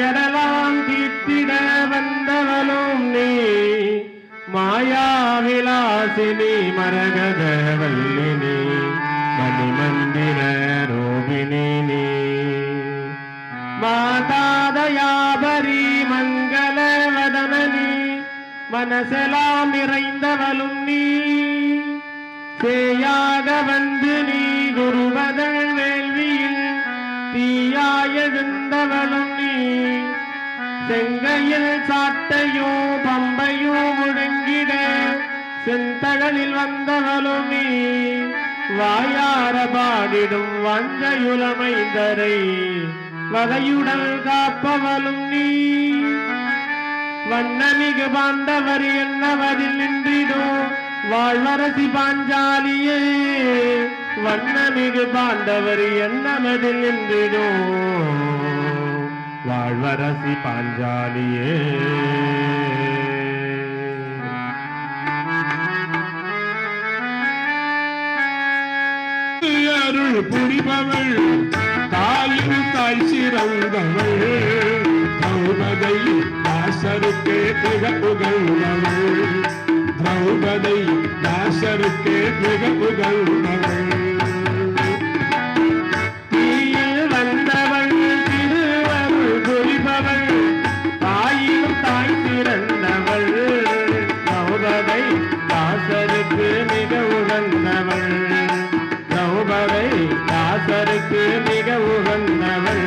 மாயடலாம் தீர்த்திட வந்தவளும் நீ மாயாவிலாசினி மரகத வல்லினி மணிமந்திர ரூபிணி நீ மாதாதயாபரி மங்கள வதனி மனசெல்லாம் நிறைந்தவளும் நீ சேயாக வந்து நீ குருவதள் வேள்வியில் தீயாயெழுந்தவளும் நீ செங்கையில் சாட்டையோ பம்பையோ முழங்கிட செந்தகளில் வந்தவளும் நீ வாயார பாடிடும் வஞ்சயுலமைந்தரை வகையுடல் காப்பவளும் நீ வண்ணமிகு பாண்டவர் என்னவதில் நின்றிடோ வாழ்வரசி பாஞ்சாலியே வண்ணமிகு பாண்டவர் என்னவதில் நின்றிடோ வாழ்வரசி பாஞ்சாலியே அருள் புரிபவள் தாயும் தாய் சிறந்தவள் திரௌபதை தாசருக்கே திக புகழ்ந்தவள் திரௌபதை தாசருக்கே திக புகழ்ந்தவள் தீயில் வந்தவள் திருவருள் புரிபவள் தாயிலும் தாய் சிறந்தவள் திரௌபதை தாசருக்கு மிக உகந்தவள் திரௌபதை தாசருக்கு மிக உகந்தவள்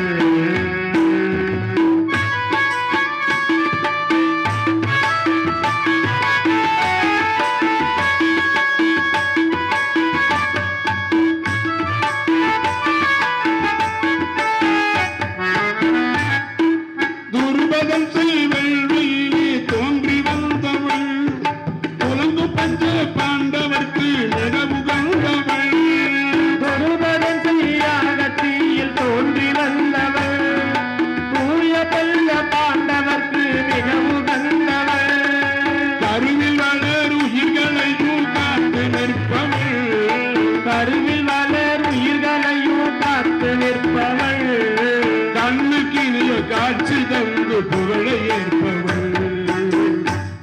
காட்சி தந்து புகழை ஏற்பவள்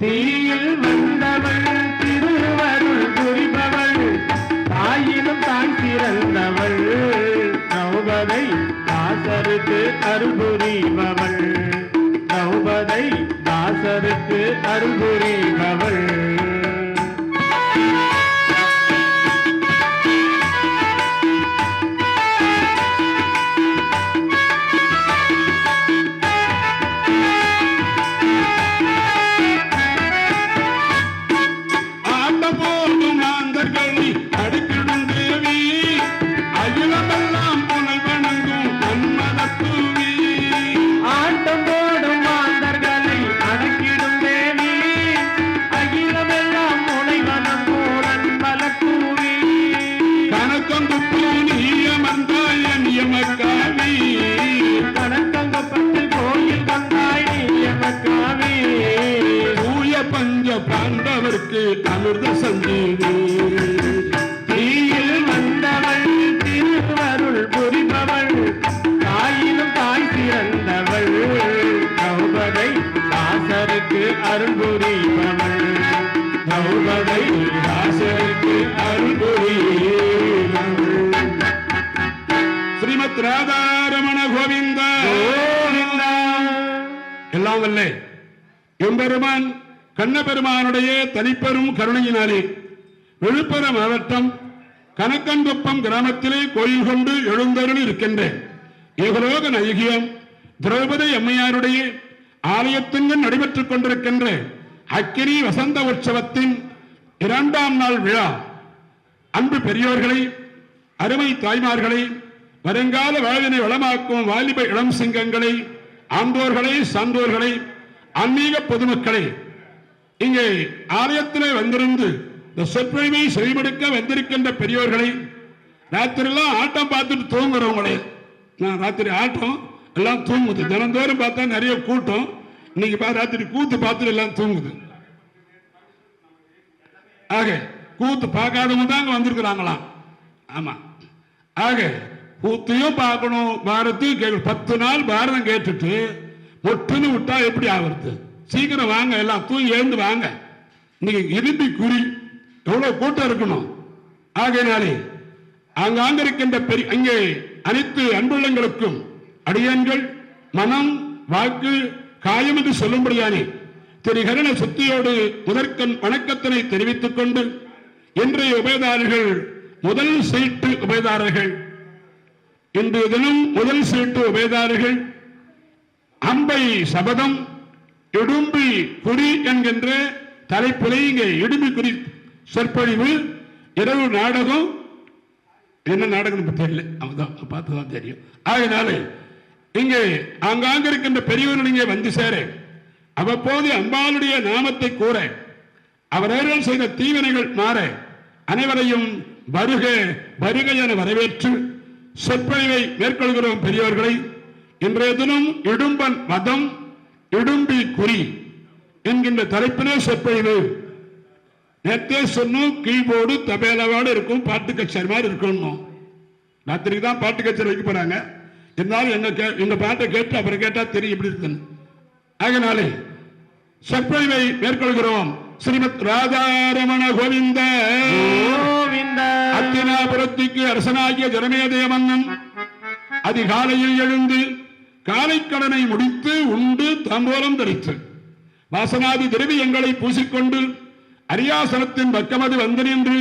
தீயில் வந்தவள் திருவருள் புரிபவள் தாயினும் தான் சிறந்தவள் திரௌபதை தாசருக்கு அருள் புரிபவள் திரௌபதை தாசருக்கு அருள் புரிபவள் பாண்டவர்க்கு அமிர்த சஞ்சீவி தீயில் வந்தவள் திருவருள் புரிபவள் தாயிலும் தாய் சிறந்தவள் திரௌபதை தாசருக்கு அருள் புரிபவள் திரௌபதை தாசருக்கு அருள் புரிபவள் ஸ்ரீமத் ராதாரமண கோவிந்த கோவிந்தா. எல்லாம் வல்ல எம்பெருமான் கண்ணபெருமானுடைய தனிப்பெரும் கருணையினாலே விழுப்புரம் மாவட்டம் கனக்கன்குப்பம் கிராமத்திலே கோயில் கொண்டு எழுந்தருள் இருக்கின்ற ஏகலோக நாயகியம் திரௌபதி அம்மையாருடைய ஆலயத்தின் நடைபெற்றுக் கொண்டிருக்கின்ற அக்கினி வசந்த உற்சவத்தின் 2ஆம் நாள் விழா அன்பு பெரியோர்களை அருமை தாய்மார்களை வருங்கால வாழ்வினை வளமாக்கும் வாலிப இளம் சிங்கங்களை ஆண்டோர்களை சான்றோர்களை ஆன்மீக பொதுமக்களை இங்கே ஆலயத்திலே வந்திருந்து இந்த சொற்பொழிவை செவிமடுக்க வந்திருக்கின்ற பெரியோர்களை ராத்திரிலாம் ஆட்டம் பார்த்துட்டு தூங்குறவங்களே நான் ராத்திரி ஆட்டம் எல்லாம் தூங்குது தினந்தோறும் பார்த்தா நிறைய கூட்டம் இன்னைக்கு ராத்திரி கூத்து பார்த்துட்டு எல்லாம் தூங்குது ஆக கூத்து பார்க்காதவங்க தான் வந்திருக்கிறாங்களாம் ஆமா ஆக கூத்தையும் பார்க்கணும் பாரத்தையும் கேட்கணும் 10 நாள் பாரதம் கேட்டுட்டு ஒட்டுன்னு விட்டா எப்படி ஆகுறது? சீக்கிரம் வாங்க, எல்லாம் தூங்கி எழுந்து வாங்க. இன்னைக்கு இறுதி குறி, எவ்வளவு கூட்டம் இருக்கணும். ஆகையினாலே ஆங்காங்க இருக்கின்ற அங்கே அனைத்து அன்புள்ளங்களுக்கும் அடியன்கள் மனம் வாக்கு காயம் என்று சொல்லும்படியானே திரு கருண சுத்தியோடு முதற்கண் வணக்கத்தினை தெரிவித்துக் கொண்டு இன்றைய உபயதாரர்கள் முதல் சீட்டு உபயதாரர்கள், இன்றைய தினம் முதல் சீட்டு உபயதாரர்கள் அம்பை சபதம் இடும்பி குறி என்கின்ற தலைப்பிலே இங்கே இடும்பி குறி சொற்பொழிவு, இரவு நாடகம். என்ன நாடகம் தெரியல, அவதான் பார்த்துதான் தெரியும். ஆகினாலே இங்கே ஆங்காங்க இருக்கின்ற பெரியவர்கள் இங்கே வந்து சேர அவ்வப்போது அம்பாளுடைய நாமத்தை கூற அவர்கள் செய்த தீவினைகள் மாற அனைவரையும் வருக வருக என வரவேற்று சொற்பொழிவை மேற்கொள்கிறோம். பெரியவர்களை இன்றைய தினம் இடும்பன் வதம் இடும்பி குறி என்கின்ற தலைப்பிலே சொற்பொழிவு. நேற்றே சொன்னோம், கீபோர்டு தபேலாவோடு இருக்கும், பாட்டு கச்சேரி மாதிரி இருக்கணும். ராத்திரிக்கு தான் பாட்டு கச்சேரி வைக்க போறாங்க. இருந்தாலும் எங்க பாட்டை கேட்டு அப்புறம் கேட்டா தெரியும் எப்படி இருக்குன்னு. அதனாலே சொற்பொழிவை மேற்கொள்கிறோம். ஸ்ரீமத் ராஜாரமண கோவிந்த அத்தினாபுரத்திற்கு அரசனாகிய ஜனமேதய மன்னன் அதிகாலையில் எழுந்து காலைக்கடனை முடித்து உண்டு தாம்பூலம் தரித்து வாசனாதி திரவியங்களை பூசிக்கொண்டு அரியாசனத்தின் பக்கமது வந்து நின்று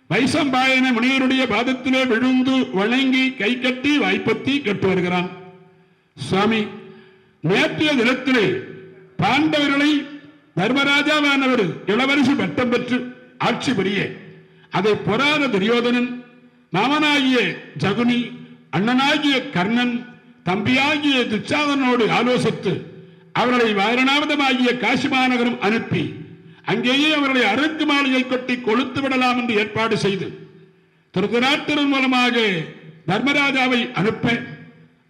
வைசம்பாயன முனிவருடைய பாதத்திலே விழுந்து வணங்கி கை கட்டி வாய்ப்பத்தி கட்டு வருகிறான். சுவாமி, நேற்றைய தினத்திலே பாண்டவர்களை தர்மராஜாவானவர் இளவரசி பட்டம் பெற்று ஆட்சி புரிய அதை பொறாத துரியோதனன், மாமனாகிய ஜகுனி, அண்ணனாகிய கர்ணன், தம்பியாகிய துச்சாதனோடு ஆலோசித்து அவர்களை வாரணாவதமாகிய காசி மாநகரம் அனுப்பி அங்கேயே அவர்களை அருக்கு மாளிகை கொட்டி கொளுத்து விடலாம் என்று ஏற்பாடு செய்து திருதராட்டிரன் மூலமாக தர்மராஜாவை அனுப்ப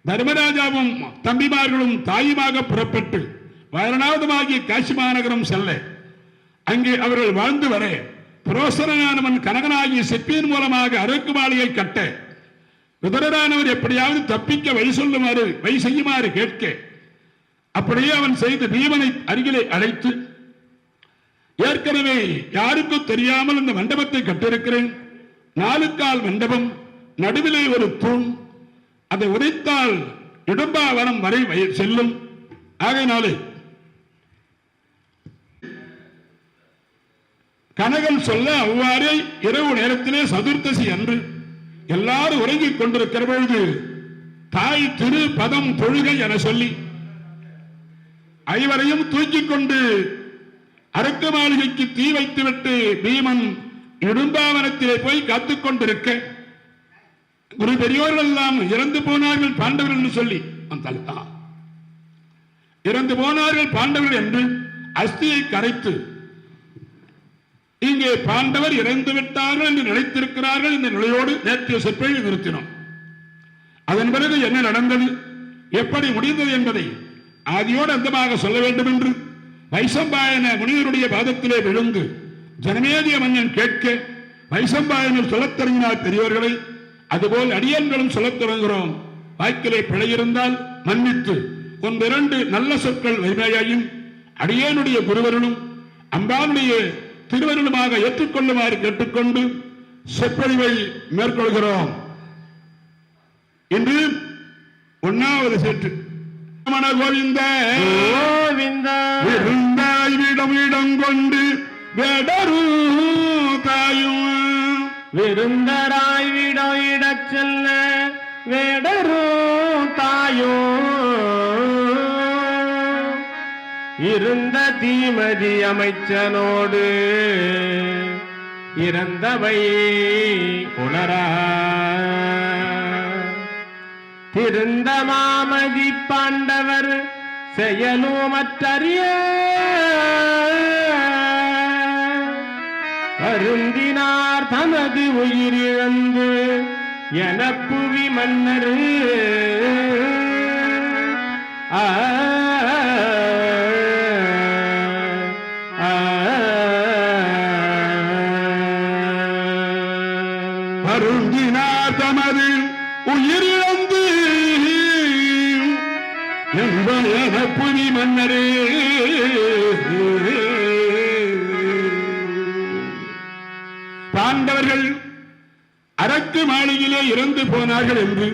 தர்மராஜாவும் தம்பிமார்களும் தாயுமாக புறப்பட்டு வாரணாவதமாகிய காசி மாநகரம் செல்ல அங்கே அவர்கள் வாழ்ந்து வர புரோசரனானவன் கனகனாகிய சிற்பியின் மூலமாக அருக்கு மாளிகை கட்ட விதரரானவர் எப்படியாவது தப்பிக்க வழி செய்யுமாறு கேட்க அப்படியே அவன் செய்து பீமனை அருகிலே அழைத்து, ஏற்கனவே யாருக்கும் தெரியாமல் இந்த மண்டபத்தை கட்டிருக்கிறேன். 4 கால் மண்டபம், நடுவிலே ஒரு தூண், அதை உதைத்தால் இடும்பாவனம் வரை செல்லும். ஆகையினாலே கனகல் சொல்ல அவ்வாறே இரவு நேரத்திலே சதுர்த்தசி அன்று எல்லாரும் உறங்கிக் கொண்டிருக்கிற பொழுது தாய் திரு பதம் தொழுகை என சொல்லி ஐவரையும் தூக்கிக் கொண்டு அரக்க மாளிகைக்கு தீ வைத்துவிட்டு பீமன் இடும்பாவனத்திலே போய் காத்துக் கொண்டிருக்க ஒரு பெரியோர்கள் எல்லாம் இறந்து போனார்கள் பாண்டவர்கள் என்று சொல்லி இறந்து போனார்கள் பாண்டவர்கள் என்று அஸ்தியை கரைத்து இங்கே பாண்டவர் இறந்து விட்டார்கள் என்று நினைத்திருக்கிறார்கள். இந்த நிலையோடு நேற்றைய சொற்பொழிவை நிறுத்தினோம். அதன் பிறகு என்ன நடந்தது, எப்படி முடிந்தது என்பதை ஆதியோடு அந்தமாக சொல்ல வேண்டும் என்று வைசம்பாயன முனிவருடைய பாதத்திலே விழுந்து ஜனமேதிய மன்னன் கேட்க வைசம்பாயனர் சொல்லத் தொடங்கினார் பெரியவர்களை. அதுபோல் அடியன்களும் சொல்லத் தொடங்குகிறோம். வாய்க்கிலே பிழையிருந்தால் மன்னித்து 1-2 நல்ல சொற்கள் வலிமையாயும் அடியனுடைய குருவர்களும் அம்பானுடைய திருவருளுமாக ஏற்றுக்கொள்ளுமாறு கேட்டுக்கொண்டு சொற்பொழிவை மேற்கொள்கிறோம். இன்று 1வது சேற்று கோவிந்த விருந்தாய் விடம் கொண்டு வேடரு தாயும் விருந்தராய் விடம் செல்ல வேடரு தாயும் இருந்த தீமதி அமைச்சனோடு இறந்தவை உணரா திருந்த மாமதி பாண்டவர் செயலுமற்றறிய வருந்தினார் தமது உயிரிழந்து என புவி மன்னர் வருந்தினார் தமது உயிரிழந்து என்ப புவி மன்னரே பாண்டவர்கள் அரக்கு மாளிகையிலே இறந்து போனார்கள் என்று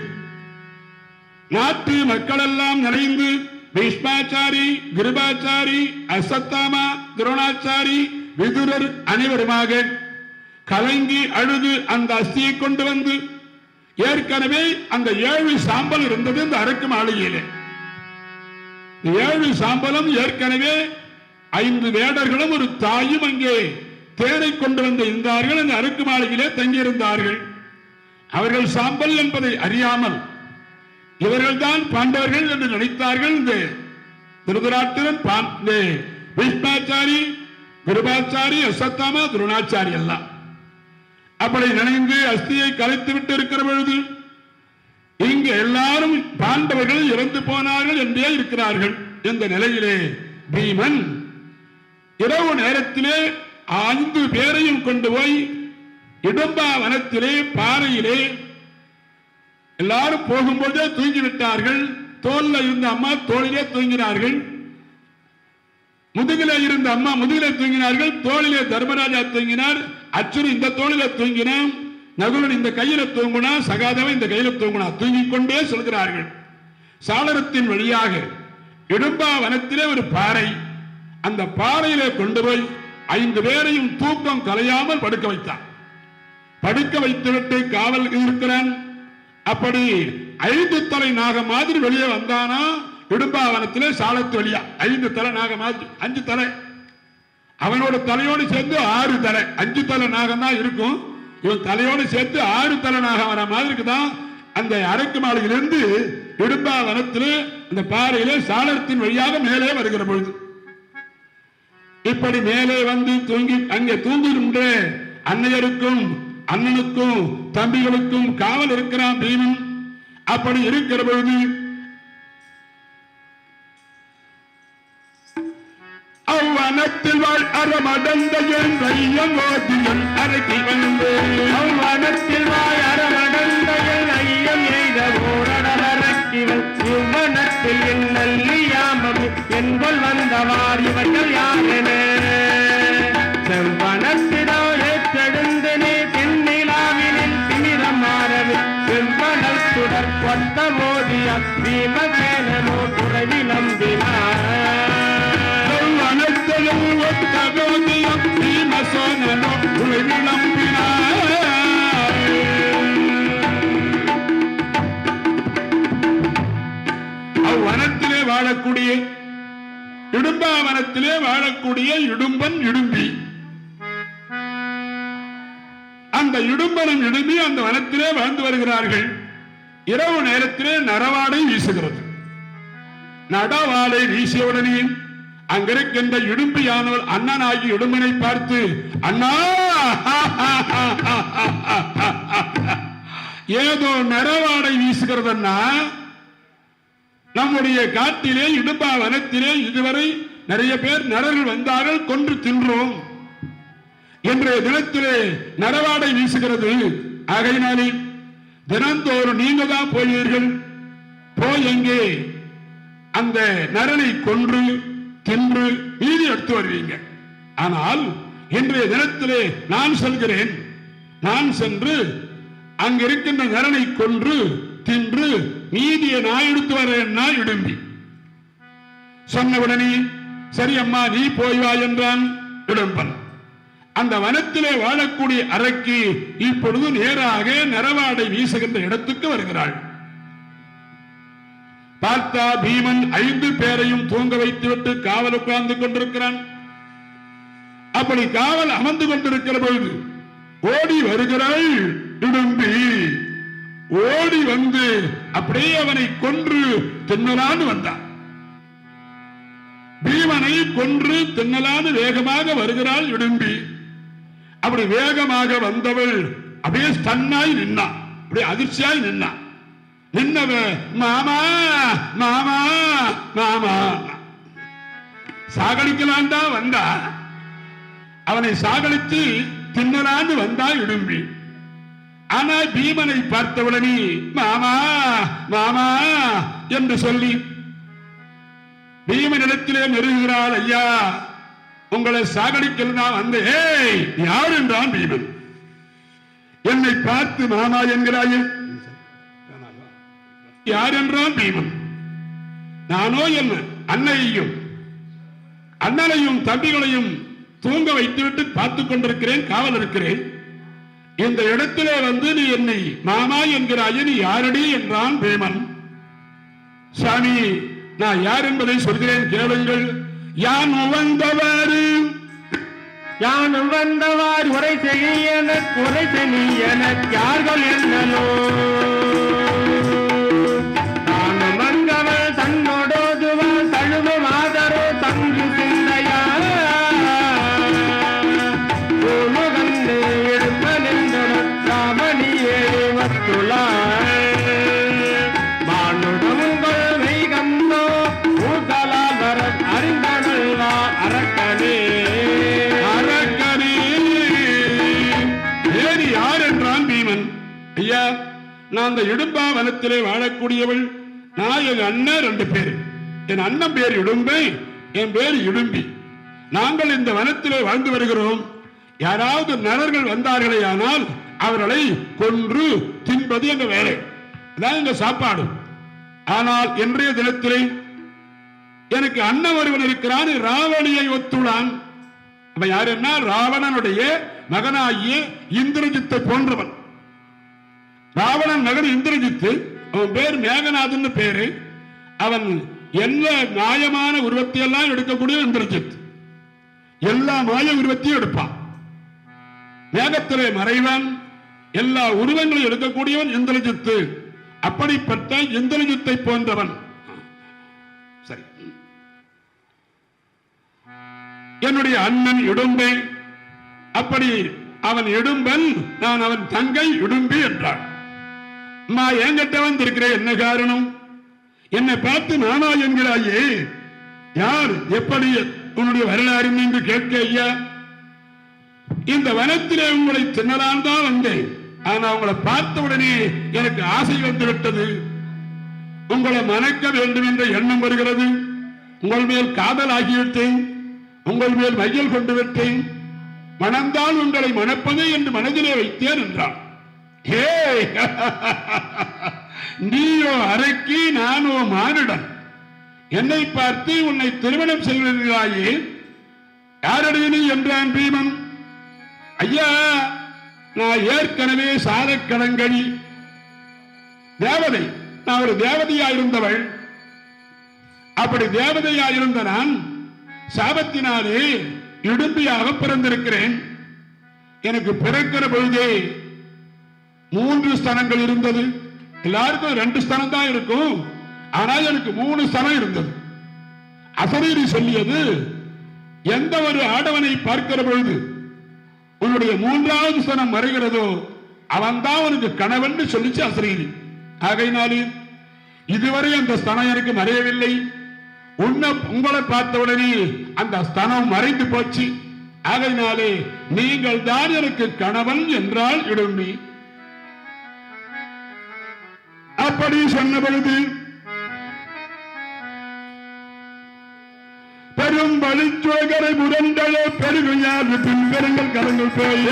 நாட்டு மக்களெல்லாம் நிறைந்து பீஷ்மாச்சாரி, கிருபாச்சாரி, அஸ்வத்தாமா, துரோணாச்சாரி, விதுரர் அனைவருமாக கலங்கி அழுது அந்த அஸ்தியை கொண்டு வந்து ஏற்கனவே அந்த 7 சாம்பல் இருந்தது இந்த அரக்கு மாளிகையிலே. 7 சாம்பலும் ஏற்கனவே 5 வேடர்களும் ஒரு தாயும் அங்கே தேரை கொண்டு வந்து இருந்தார்கள். இந்த அரக்கு மாளிகையிலே தங்கியிருந்தார்கள். அவர்கள் சாம்பல் என்பதை அறியாமல் இவர்கள் தான் பாண்டவர்கள் என்று நினைத்தார்கள். இந்த திருதராட்டிரன், பீஷ்மாச்சாரி, கிருபாச்சாரி, அஸ்வத்தாமா, துரோணாச்சாரி எல்லாம் அப்படி நினைந்து அஸ்தியை கலைத்து விட்டு இருக்கிற பொழுது இங்கு எல்லாரும் பாண்டவர்கள் இறந்து போனார்கள் என்றே இருக்கிறார்கள். இந்த நிலையிலே பீமன் இரவு நேரத்திலே 5 பேரையும் கொண்டு போய் இடும்பா வனத்திலே பாறையிலே எல்லாரும் போகும்போதே தூங்கிவிட்டார்கள். தோல்ல இருந்த அம்மா தோளிலே தூங்கினார்கள், முதுகிலே இருந்த அம்மா முதுகிலே தூங்கினார்கள், தோளிலே தர்மராஜா தூங்கினார், அச்சுரு இந்த தோளிலே தூங்கினான், நகுலன் இந்த கையில தூங்குனா, சகாதேவன் இந்த கையில தூங்குனா, தூங்கிக் கொண்டே சொல்கிறார்கள். சாளரத்தின் வழியாக இடும்பா வனத்திலே ஒரு பாறை, அந்த பாறையிலே கொண்டு போய் 5 பேரையும் தூக்கம் கலையாமல் படுக்க வைத்தான். படுக்க வைத்துவிட்டு காவல் இருக்கிறான். அப்படி 5 தலை நாக மாதிரி வெளியே வந்தானா இடும்பாவனத்திலே சாலத்து வழியா 5 தலை நாக மாதிரி 5 தலை, அவனோட தலையோடு சேர்த்து 6 தலை, 5 தலை நாகம் தான் இருக்கும். இவன் தலையோடு சேர்த்து 6 தலை நாகம் வர மாதிரி தான். அந்த அரக்கு மாளிகையிலிருந்து இடும்பாவனத்திலே அந்த பாறையிலே சாளரத்தின் வழியாக மேலே வருகிற பொழுது இப்படி மேலே வந்து தூங்கி அங்கே தூங்குகின்ற அன்னையருக்கும் அண்ணனுக்கும் தம்பிகளுக்கும் காவல் இருக்கிறான் பீமன். அப்படி இருக்கிற பொழுது அவ்வனத்தில் வாழ் அறமடந்த ஐயம் ஓதியன் அரக்கி வந்து அவ்வனத்தில் வாழ் அறமடந்த ஐயம் எய்த ஓரடரக்கிவன் இவ்வனத்தில் என் நல்லியாமம் என்பல் வந்தவார் இவர்கள் யாரென செவ்வனத்திடோ ஏற்றெடுந்தனே தென்னிலாவினில் திமிரம் மாறவே செவ்வனல் சுடர் கொத்த மோதிய பீமசேனோ துறவி நம்பினார் செவ்வனத்தையும் ஒத்த மோதிய பீமசேனோ துறவி நம்பினார். அவ்வனத்திலே வாழக்கூடிய இடும்பாவனத்திலே வாழக்கூடிய இடும்பன் இடும்பி, அந்த இடும்பனும் இடும்பி அந்த வனத்திலே வாழ்ந்து வருகிறார்கள். இரவு நேரத்திலே நரவாடை வீசுகிறது. நடவாடை வீசியவுடனே அங்கிருக்கின்ற இடும்பியானவர் அண்ணனாகி இடும்பனை பார்த்து, அண்ணா ஏதோ நரவாடை வீசுகிறதுன்னா நம்முடைய காட்டிலே இடும்பா வனத்திலே இதுவரை நிறைய பேர் நரர்கள் வந்தார்கள், கொன்று தின்றோம். இன்றைய தினத்திலே நரவாடை வீசுகிறது. ஆகையினாலே தினந்தோறும் நீங்க தான் போவீர்கள், போய் எங்கே அந்த நரனை கொன்று தின்று மீதி எடுத்து வருவீங்க. ஆனால் இன்றைய தினத்திலே நான் சொல்கிறேன், நான் சென்று அங்கிருக்கின்ற நரனை கொன்று தின்று மீதியை நான் எடுத்து வரேன்னா இடும்பி. சொன்னவுடனே சரி அம்மா நீ போய் வா என்றான் இடும்பன். அந்த வனத்திலே வாழக்கூடிய அரக்கி இப்பொழுது நேராக நரவாடை வீசுகின்ற இடத்துக்கு வருகிறாள். பார்த்தா பீமன் 5 பேரையும் தூங்க வைத்துவிட்டு காவல் உட்கார்ந்து கொண்டிருக்கிறான். அப்படி காவல் அமர்ந்து கொண்டிருக்கிற பொழுது ஓடி வருகிறாள் இடும்பி. ஓடி வந்து அப்படியே அவனை கொன்று தின்னலான்னு வந்தான். பீமனை கொன்று தின்னலான்னு வேகமாக வருகிறாள் இடும்பி. அப்படி வேகமாக வந்தவள் அப்படியே ஸ்டன்னாய் நின்னான், அப்படியே அதிர்ச்சியாய் நின்னான். நின்னவ மாமா மாமா மாமா சாகடிக்கலாம் தான் வந்தா. அவனை சாகடித்து தின்னலான்னு வந்தா இடும்பி. ஆனா பீமனை பார்த்தவுடனே மாமா மாமா என்று சொல்லி பீமனிடத்திலே நெருங்குகிறாள். ஐயா, உங்களை சாகடிக்கல் தான் வந்து. ஏய், யார் என்றான் பீமன். என்னை பார்த்து மாமா என்கிறாயே. யார் என்றான் பீமன். நானோ என்ன அன்னையையும் அண்ணனையும் தம்பிகளையும் தூங்க வைத்துவிட்டு பார்த்துக் கொண்டிருக்கிறேன், காவல் இருக்கிறேன். இந்த இடத்திலே வந்து நீ என்னை மாமா என்கிறாயே, நீ யாரடி என்றான் பீமன். சாமி, நான் யார் என்பதை சொல்கிறேன், கேளுங்கள். யான் வந்தவாறு உரை செய்ய யார்கள் என்னோ தானும் வந்தவள் தன்னோடோதுவாள் தழுவும் ஆதரோ தங்கு சிந்தையா பூமுகந்து எடுப்பதென்றவர் ராமணியே வத்துளாள் மானுடமுங்கள் மெய்கந்தோ ஊதலால் வர அறிந்தனல்வா அரக்கனே. ஐயா, நான் அந்த இடும்பா வனத்திலே வாழக்கூடியவள். நான் என் அண்ணன் 2 பேர். என் அண்ணன் பேர் இடும்பை, என் பேர் இடும்பி. நாங்கள் இந்த வனத்திலே வாழ்ந்து வருகிறோம். யாராவது நரர்கள் வந்தார்களே ஆனால் அவர்களை கொன்று தின்பது எங்க வேலை, அதான் எங்க சாப்பாடு. ஆனால் இன்றைய தினத்திலே எனக்கு அண்ணன் ஒருவன் இருக்கிறான், ராவணியை ஒத்துள்ளான். அவன் யார் என்ன, ராவணனுடைய மகனாகிய இந்திரஜித்தை போன்றவன். ராவணன் மகன் இந்திரஜித்து, அவன் பேர் மேகநாதன் பேரு. அவன் எல்லா மாயமான உருவத்தை எல்லாம் எடுக்கக்கூடிய இந்திரஜித், எல்லா மாய உருவத்தையும் எடுப்பான். மேகத்திலே மறைவன், எல்லா உருவங்களையும் எடுக்கக்கூடியவன் இந்திரஜித்து. அப்படிப்பட்ட இந்திரஜித்தை போன்றவன். சரி, என்னுடைய அண்ணன் இடும்பை. அப்படி அவன் இடும்பன், நான் அவன் தங்கை இடும்பி என்றான். அம்மா, என்கிட்ட வந்திருக்கிறேன், என்ன காரணம்? என்னை பார்த்து நானா என்கிறாயே, யார், எப்படி, உன்னுடைய வரலாறு என்று கேட்க. ஐயா, இந்த வனத்திலே உங்களை தின்னலான் தான் வந்தேன். ஆனா உங்களை பார்த்தவுடனே எனக்கு ஆசை வந்து விட்டது. உங்களை மணக்க வேண்டும் என்ற எண்ணம் வருகிறது. உங்கள் மேல் காதல் ஆகிவிட்டேன், உங்கள் மேல் மையல் கொண்டு விட்டேன். மணந்தால் உங்களை மணப்பது என்று மனதிலே வைத்தேன் என்றான். நீயோ அரக்கி, நானோ மானுடன். என்னை பார்த்து உன்னை திருமணம் செய்கிறாயே, யாரடி என்றான் பீமன். ஐயா, நான் ஏற்கனவே சாரக்கடங்கடி தேவதை, நான் ஒரு தேவதையாயிருந்தவள். அப்படி தேவதையாயிருந்த நான் சாபத்தினாலே இடும்பியாக பிறந்திருக்கிறேன். எனக்கு பிறக்கிற பொழுதே 3 ஸ்தனங்கள் இருந்தது. எல்லாருக்கும் 2 ஸ்தனம் தான் இருக்கும், ஆனால் எனக்கு 3 ஸ்தனம் இருந்தது. அசரீரி சொல்லியது, எந்த ஒரு ஆடவனை பார்க்கிற பொழுது உன்னுடைய 3வது ஸ்தனம் மறைகிறதோ அவன் தான் உனக்கு கணவன் சொல்லிச்சு அசரீரி. ஆகையினாலே இதுவரை அந்த ஸ்தனம் எனக்கு மறையவில்லை. உங்களை பார்த்தவுடனே அந்த ஸ்தனம் மறைந்து போச்சு. ஆகையினாலே நீங்கள் தான் எனக்கு கணவன் என்றால் இடும்பி. அப்படி சொன்ன பொழுது பெரும் வழிச்சோகரை முரண்டல பெருகும் யாரு பின்பெருங்கள் கலங்கள் போய்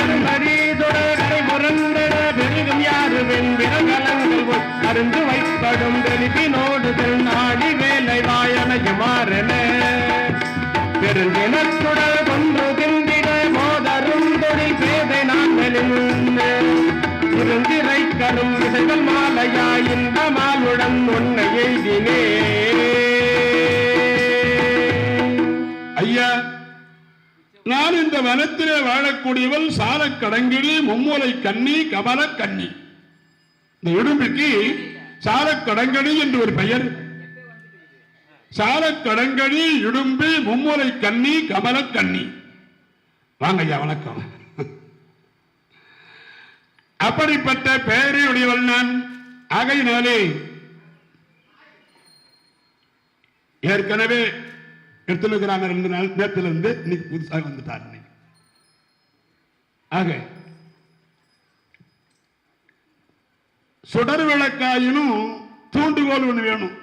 முரண்டல பெருகும் யாரு வெண்பிரகலங்கள் அருந்து வைப்படும் தெளிப்பினோடு நாடி வேலை வாயனையுமாறன பெருந்தினத்துடல் கொன்று திண்டிட மோதரும் தொழில் பேதை நாங்களில் இருந்திரை கரும் விதைகள் மாலையா இந்த மாலுடன் உன்னை எய்தினே. ஐயா, நான் இந்த வனத்திலே வாழக்கூடியவள் சாலக்கடங்கிழி, மும்மூலை கன்னி, கமல கன்னி. இந்த இடும்பிக்கு சாலக்கடங்கடி என்று ஒரு பெயர். சாலக்கடங்கடி, இடும்பி, மும்மூலை கன்னி, கமல கன்னி. வாங்க ஐயா, வணக்கம். அப்படிப்பட்ட பெயரையுடையவள் நான். ஆகையினாலே ஏற்கனவே எடுத்துக்கிறாங்க 2 நாள் நேரத்தில் இருந்து இன்னைக்கு புதுசாக வந்துட்டார். ஆக சுடர் விளக்காயினும் தூண்டுகோல் ஒண்ணு வேணும்.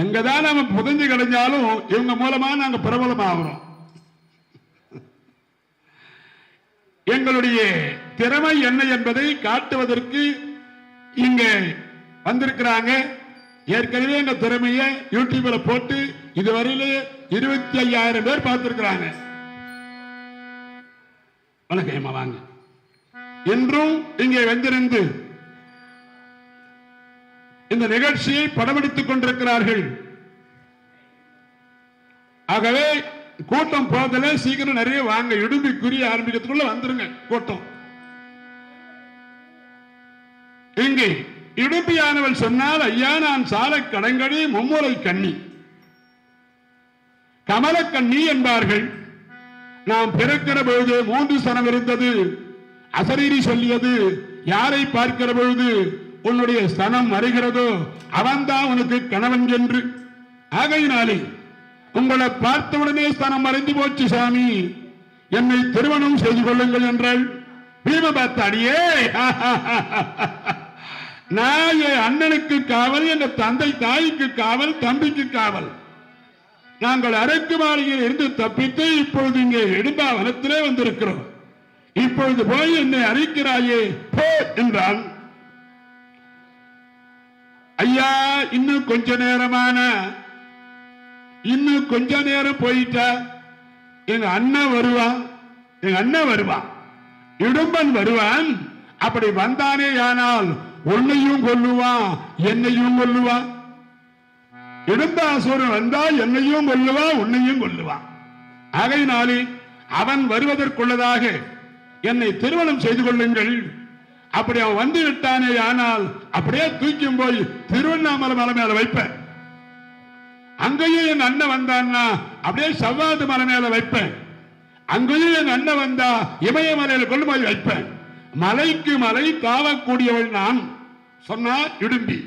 எங்கதான் நாம புதஞ்சு கிடைஞ்சாலும் இவங்க மூலமா நாங்க பிரபலமாகிறோம். எங்களுடைய திறமை என்ன என்பதை காட்டுவதற்கு இங்க வந்திருக்கிறாங்க. ஏற்கனவே எங்க திறமைய யூடியூப்ல போட்டு இதுவரையிலே 25,000 பேர் பார்த்திருக்கிறாங்க. வணக்கம், வாங்க. என்றும் இங்கே வந்திருந்து இந்த நிகழ்ச்சியை படமெடுத்துக் கொண்டிருக்கிறார்கள். ஆகவே கூட்டம் போதல சீக்கிரம் நிறைய வாங்க. இடும்பி குறி ஆரம்பிக்கிறதுக்குள்ள வந்துருங்க கூட்டம். இங்கே இடும்பியானவள் சொன்னால், ஐயா நான் சாலை கடங்கடி மும்முறை கண்ணி கமலக்கண்ணி என்பார்கள். நாம் பிறக்கிற பொழுது 3 சனம் இருந்தது. அசரீரி சொல்லியது, யாரை பார்க்கிற பொழுது உன்னுடைய ஸ்தனம் மறைகிறதோ அவன்தான் உனக்கு கணவன் என்று. ஆகையினாலே உங்களை பார்த்தவுடனே ஸ்தனம் மறைந்து போச்சு சாமி, என்னை திருமணம் செய்து கொள்ளுங்கள் என்றாள். பீம பார்த்த, அடியே நான் என் அண்ணனுக்கு காவல், என் தந்தை தாய்க்கு காவல், தம்பிக்கு காவல். நாங்கள் அரக்கு மாளிகையில் இருந்து தப்பித்து இப்பொழுது இங்கே இடும்பாவனத்திலே வந்திருக்கிறோம். இப்பொழுது போய் என்னை அறிக்கிறாயே போ என்றான். ஐயா இன்னும் கொஞ்ச நேரமான, இன்னும் கொஞ்ச நேரம் போயிட்டா எங்க அண்ணன் வருவான், எங்க அண்ணன் வருவான், இடும்பன் வருவான். அப்படி வந்தானே ஆனால் உன்னையும் கொல்லுவான், என்னையும் கொல்லுவான். இடும்பாசூரன் வந்தால் என்னையும் கொல்லுவான், உன்னையும் கொல்லுவான். ஆகையினாலே அவன் வருவதற்குள்ளதாக என்னை திருமணம் செய்து கொள்ளுங்கள். அப்படி அவன் வந்து விட்டானே ஆனால் அப்படியே தூக்கும் போய் திருவண்ணாமலை மலை மேல வைப்பேன். அங்கேயும் என் அண்ணன் வந்தான்னா அப்படியே சவ்வாது மலை மேல வைப்பேன். அங்கேயும் என் அண்ணன் வந்தா இமயமலையில கொண்டு போய் வைப்பேன். மலைக்கு மலை தாவக்கூடியவள் நான் சொன்னா இடும்பி,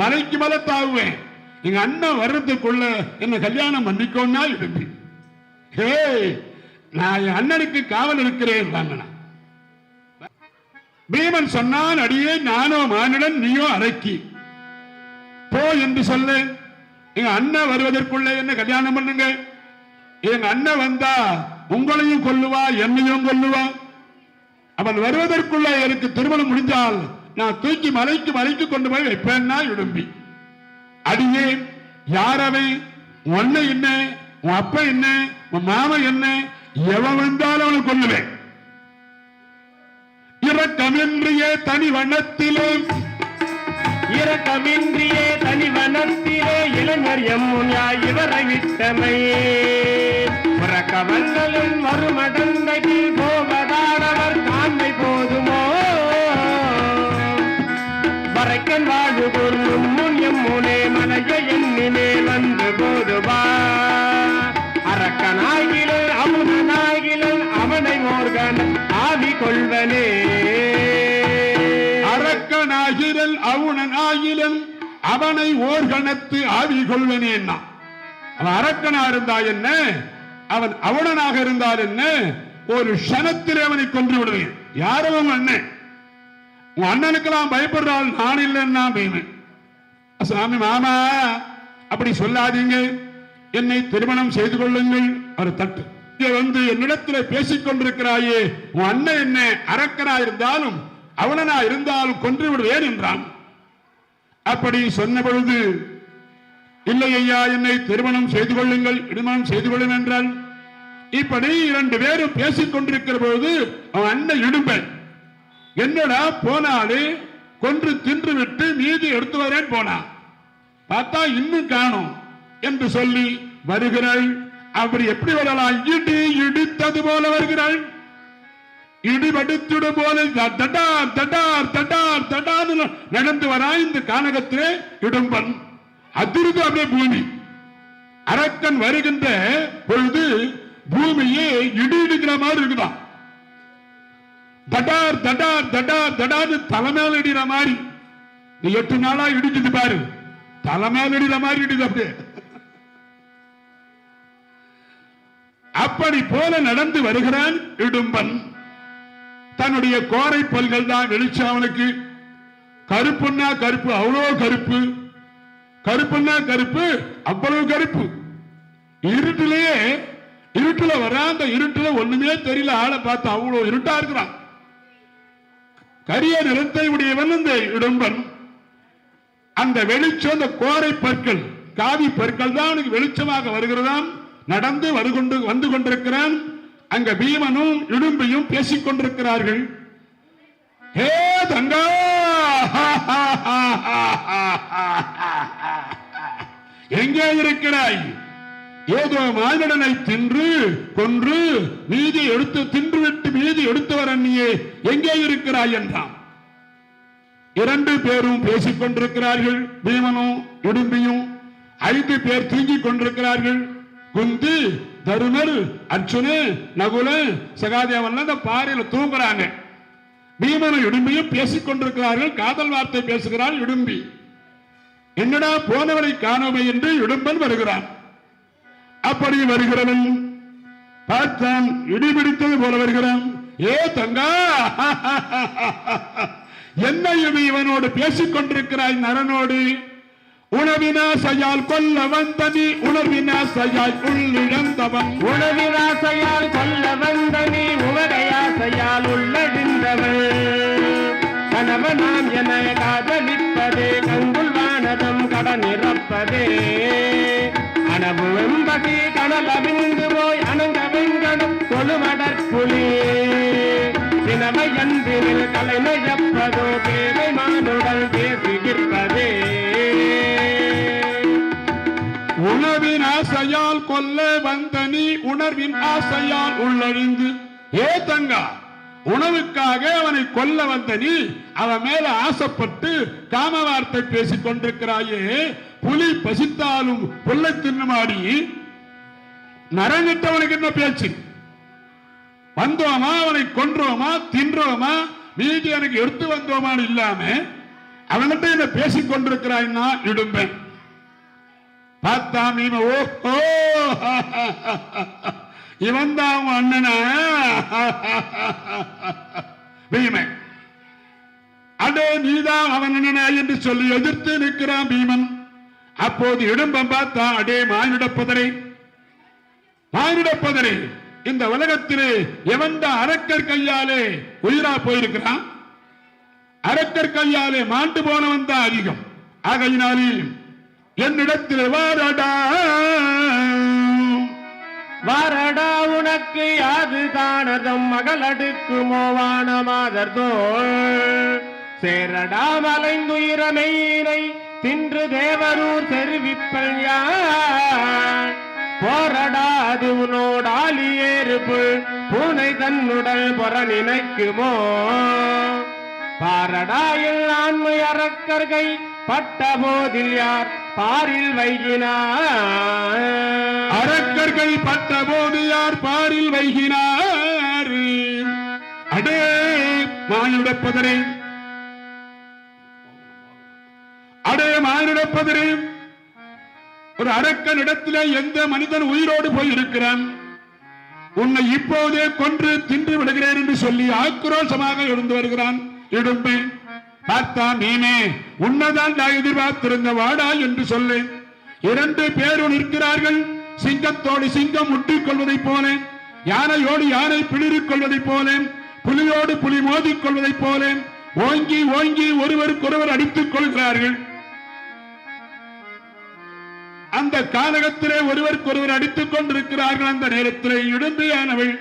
மலைக்கு மலை தாவுவேன். எங்க அண்ணன் வர்றதுக்குள்ள என்ன கல்யாணம் பண்ணிக்கோன்னா இடும்பி. ஹே, நான் என் அண்ணனுக்கு காவல் இருக்கிறேன் வாங்கினா. பீமன் சொன்னான், அடியே நானோ மானுடன், நீயோ அரக்கி, போ என்று சொல்ல. எங்க அண்ணன் வருவதற்குள்ள என்ன கல்யாணம் பண்ணுங்க. எங்க அண்ணன் வந்தா உங்களையும் கொல்லுவா, என்னையும் கொல்லுவா. அவன் வருவதற்குள்ள எனக்கு திருமணம் முடிஞ்சால் நான் தூக்கி மலைக்கு மலைக்கு கொண்டு போய் வைப்பேன்னா இடும்பி. அடியே யாரவை, உன்னை என்ன, உன் அப்ப என்ன, உன் மாமன் என்ன, எவன் வந்தாலும் அவனை கொல்லுவேன். இரக்கமின்றியே தனி வனத்திலே, இரக்கமின்றியே தனி வனத்திலே இளைஞர் எம்முன்யா இவரை விட்டமையே. உறக்க வல்லலும் மறுமடந்தைக்கு போவதானவர் தாண்மை போதுமோ. வரைக்கன் வாழ்வு பொருளும் முன் எம்முனே மலைய எண்ணினே வந்து போதுவா. அரக்கனாகிலும் அமுதனாகிலும் அவனை ஓர்கன் ஆவி கொள்வனே. அரக்கனாகிரல் அவுணன் ஆகிலும் அவனை ஓர்கணத்து ஆவி கொள்வனே. அவன் அரக்கனா இருந்தா என்ன, அவன் அவுணனாக இருந்தால் என்ன, ஒரு க்ஷணத்தில் அவனை கொன்று விடுவேன். யாரும் அண்ணன், உன் அண்ணனுக்கெல்லாம் பயப்படுறாள், நான் இல்லைன்னா பீமன். சாமி மாமா அப்படி சொல்லாதீங்க, என்னை திருமணம் செய்து கொள்ளுங்கள். ஒரு தட்டு வந்து என்னிடத்தில் பேசிக் கொண்டிருக்கிறாயே, உன் அண்ணன் என்ன அரக்கனா இருந்தாலும் அவனா இருந்தாலும் கொன்று விடுவேன் என்றான். அப்படி சொன்ன பொழுது, இல்லை ஐயா என்னை திருமணம் செய்து கொள்ளுங்கள், திருமணம் செய்து கொள்ளும் என்றால். இப்படி 2 பேரும் பேசிக் கொண்டிருக்கிற பொழுது அவன் அண்ணன் இடும்பன், என்னடா போனாலே கொன்று தின்று விட்டு மீதி எடுத்து வரேன் போனான், பார்த்தா இன்னும் காணும் என்று சொல்லி வருகிறாள். அப்படி எப்படி வரலாம், இடி இடித்தது போல வருகிறாள். இடிபடுத்திடு போல தடார் தடார் தடார் தடார் நடந்து வரா இந்த கானகத்திலே இடும்பன். அதிர்ந்து அப்படியே பூமி. அரக்கன் வருகின்ற பொழுது பூமியே இடி இடிக்கிற மாதிரி இருக்குதான். தடார் தடார் தடார் தடார் தலைமையில் இடிக்கிற மாதிரி. 8 நாளா இடிக்குது பாரு, தலைமையில் இடிக்கிற மாதிரி இடிக்குது. அப்படியே அப்படி போல நடந்து வருகிறான் இடும்பன். தன்னுடைய கோரை பல்கள் தான் வெளிச்சம் அவனுக்கு. கருப்புன்னா கருப்பு, அவ்வளோ கருப்பு. கருப்புன்னா கருப்பு, அவ்வளவு கருப்பு. இருட்டிலேயே இருட்டுல வர அந்த இருட்டுல ஒண்ணுமே தெரியல, ஆளை பார்த்து அவ்வளவு இருட்டா இருக்கிறான். கரிய நிறத்தை உடையவன் அந்த இடும்பன். அந்த வெளிச்சம், அந்த கோரை பற்கள், காவி பற்கள் தான் அவனுக்கு வெளிச்சமாக வருகிறதாம். நடந்து வந்து கொண்டிருக்கிறான். அங்க பீமனும் இடும்பியும் பேசிக் கொண்டிருக்கிறார்கள். ஹே தங்கா, எங்கே இருக்கிறாய்? ஏதோ மானிடனை தின்று கொன்று மீதி எடுத்து தின்றுவிட்டு மீதி எடுத்தவர் அண்ணியே எங்கே இருக்கிறாய் என்றான். இரண்டு பேரும் பேசிக் கொண்டிருக்கிறார்கள். பீமனும் இடும்பியும். 5 பேர் தூங்கிக் கொண்டிருக்கிறார்கள். குந்தி, தருமர், அர்ஜுனு, நகுல, சகாதேவன் அந்த பாறையில தூங்குறாங்க. பீமனும் இடும்பியும் பேசிக் கொண்டிருக்கிறார்கள். காதல் வார்த்தை பேசுகிறாள் இடும்பி. என்னடா போனவரை காணோமை என்று இடும்பன் வருகிறான். அப்படி வருகிறவன் பார்த்தான், இடிபிடித்தது போல வருகிறான். ஏ தங்கா, என்னையும் இவனோடு பேசிக் கொண்டிருக்கிறாய் நரனோடு? உணவினாசையால் கொல்ல வந்தனி, உணர்வினாசையால் உள்ளிழந்தவன். உணவினாசையால் கொல்ல வந்தனி, உவடையாசையால் உள்ளிழந்தவன். கணவனாம் என காதலிப்பதே, கங்குல் வானதம் கடனிறப்பதே. அனவு வெம்பதி கடல் அவிழ்ந்து போய் அனங்க வெங்கடம் கொழுமடற்புலி. சினவை அன்பினில் கலைநயப்பதோ, தேவை மானுடல் பேசுகிற்பதே. உணவின் ஆசையால் கொல்ல வந்தனி, உணர்வின் ஆசையால் உள்ளழிந்து. ஏ தங்கா, உணவுக்காக அவனை கொல்ல வந்த நீ அவன் மேல ஆசைப்பட்டு காம வார்த்தை பேசிக் கொண்டிருக்கிறாயே. புலி பசித்தாலும் புல்லை தின்னுமாடி நரங்கிட்டவனுக்கு என்ன பேச்சு? வந்தோமா, அவனை கொன்றோமா, தின்றோமா, மீதி எனக்கு எடுத்து வந்தோமான்னு இல்லாம அவன்கிட்ட என்ன பேசிக் கொண்டிருக்கிறாய்னா இடும்பேன். பார்த்தான் இவன், ஓஹோ இவன் தான் அண்ணனா பீமன். அடே நீதான் அவன் அண்ணனா என்று சொல்லி எதிர்த்து நிற்கிறான் பீமன். அப்போது இடும்பன் பார்த்தான், அடே மானிடப்பதரை, மானிடப்பதரை, இந்த உலகத்திலே எவன் அரக்கர் கையாலே உயிரா போயிருக்கிறான்? அரக்கர் கையாலே மாண்டு போனவன் தான் அதிகம். ஆகையினாலே என்னிடத்தில் வாரடா, வாரடா உனக்கு யாது தானதம் மகளடுக்கு மோவான மாதர்தோள். சேரடா மலைந்துயிரமையினை தின்று தேவரூர் தெரிவிப்பல் யான். போரடாது உனோடாலி ஏறுபுள் பூனை தன்னுடல் பொற நினைக்குமோ. பாரடாயில் ஆண்மை அரக்கர்கை பட்ட போதில் யார் பாரில் வைகினார். அரக்கர்கள் பட்ட போது யார் பாரில் வைகினார். அடே மானுடப்பதரே, அடே மானுடப்பதரே, ஒரு அரக்கன் இடத்திலே எந்த மனிதன் உயிரோடு போய் இருக்கிறான்? உன்னை இப்போதே கொன்று தின்று விடுகிறேன் என்று சொல்லி ஆக்ரோஷமாக இருந்து வருகிறான் இடும்பை. பார்த்தான், நீனே உன்னதான் எதிர்பார்த்திருந்த வாடா என்று சொல்லு. 2 பேரும் நிற்கிறார்கள். சிங்கத்தோடு சிங்கம் முட்டிக் கொள்வதைப் போல, யானையோடு யானை பிளிரிக் கொள்வதைப் போல, புலியோடு புலி மோதிக் கொள்வதைப் போல ஓங்கி ஓங்கி ஒருவருக்கொருவர் அடித்துக் கொள்கிறார்கள். அந்த காலகத்திலே ஒருவருக்கொருவர் அடித்துக் கொண்டிருக்கிறார்கள். அந்த நேரத்திலே இடும்பியானவள்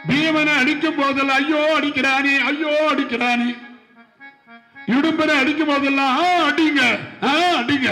பீமனை அடிக்கும் போதெல்லாம் ஐயோ அடிக்கிறானே, ஐயோ அடிக்கிறானே. இடும்பனை அடிக்கும் போதெல்லாம் அடிங்க அடிங்க